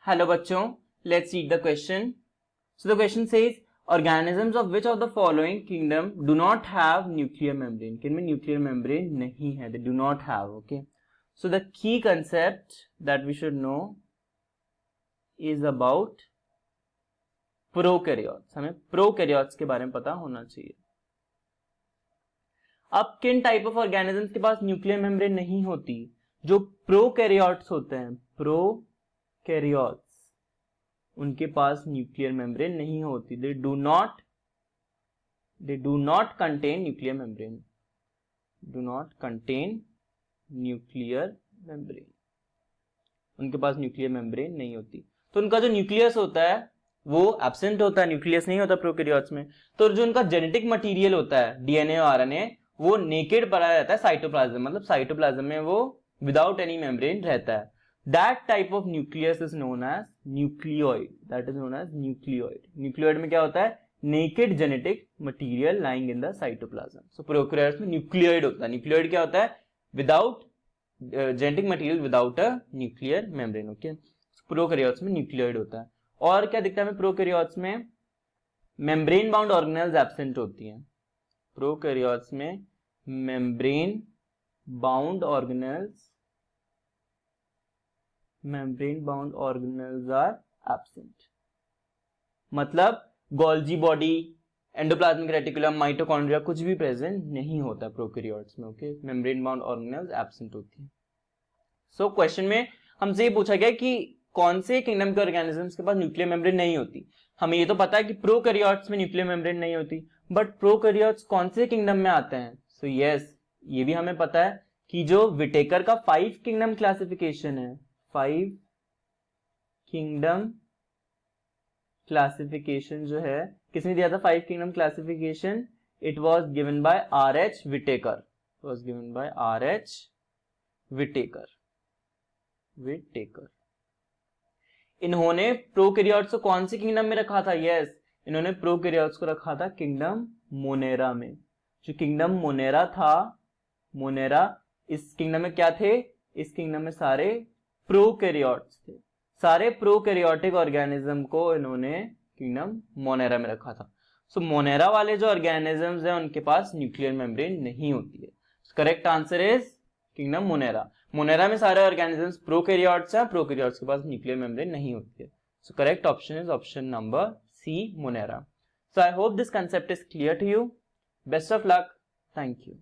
Hello बच्चों, let's read the question. So the question says, organisms of which of the following kingdom do not have nuclear membrane? किनमें nuclear membrane नहीं है, they do not have. Okay. So the key concept that we should know is about prokaryotes. हमें prokaryotes के बारे में पता होना चाहिए. अब किन टाइप ऑफ ऑर्गेनिजम्स के पास न्यूक्लियर मेम्ब्रेन नहीं होती? जो प्रोकैरियोट्स होते हैं, प्रोकैरियोट्स, उनके पास न्यूक्लियर मेम्ब्रेन नहीं होती. They do not contain nuclear membrane. Do not contain nuclear membrane. उनके पास न्यूक्लियर मेम्ब्रेन नहीं होती. तो उनका जो न्यूक्लियस होता है वो एब्सेंट होता है, न्यूक्लियस नहीं होता प्रोकैरियोट्स में. तो जो उनका जेनेटिक मटेरियल होता है, डीएनए और आरएनए, वो नेकेड पड़ा रहता है साइटोप्लाज्म, मतलब साइटोप्लाज्म में वो विदाउट एनी मेम्ब्रेन रहता है. That type of nucleus is known as nucleoid. That is known as nucleoid. Nucleoid में क्या होता है? Naked genetic material lying in the cytoplasm. So prokaryotes में nucleoid होता है. Nucleoid क्या होता है? Without genetic material without a nuclear membrane. Okay. So prokaryotes में nucleoid होता है. और क्या दिखता है हमें prokaryotes में? Membrane bound organelles absent होती हैं. Prokaryotes में membrane bound organelles are absent. मतलब Golgi body, endoplasmic reticulum, mitochondria कुछ भी प्रेजेंट नहीं होता प्रोकैरियोट्स में. Okay, membrane bound organelles absent होती है. सो क्वेश्चन में हमसे ये पूछा गया कि कौन से किंगडम के ऑर्गेनिजम्स के पास न्यूक्लियर मेम्ब्रेन नहीं होती. हमें ये तो पता है कि प्रोकैरियोट्स में न्यूक्लियर मेम्ब्रेन नहीं होती, बट प्रोकैरियोट्स कौन से किंगडम में आते हैं? सो यस, ये भी हमें पता है कि जो विटेकर का 5 किंगडम क्लासिफिकेशन है, 5 किंगडम क्लासिफिकेशन जो है, किसने दिया था 5 kingdom classification? It was given by R H. Whittaker. Was given by R H. Whittaker. इन्होंने प्रोकैरियोट्स को कौन सी किंगडम में रखा था? यस, इन्होंने प्रोकैरियोट्स को रखा था किंगडम मोनेरा में. जो किंगडम मोनेरा था, मोनेरा, इस किंगडम में क्या थे? इस किंगडम में सारे प्रोकैरियोट्स थे. सारे प्रोकैरियोटिक ऑर्गेनिज्म को इन्होंने किंगडम मोनेरा में रखा था. सो मोनेरा वाले जो ऑर्गेनिजम्स हैं उनके पास न्यूक्लियर मेम्ब्रेन नहीं होती है. Correct answer is kingdom Monera. Monera में सारे ऑर्गेनिजम्स प्रोकैरियोट्स हैं, प्रोकैरियोट्स के पास न्यूक्लियर मेम्ब्रेन नहीं होती है. So correct option is option number C, Monera. So I hope this concept is clear to you. Best of luck. Thank you.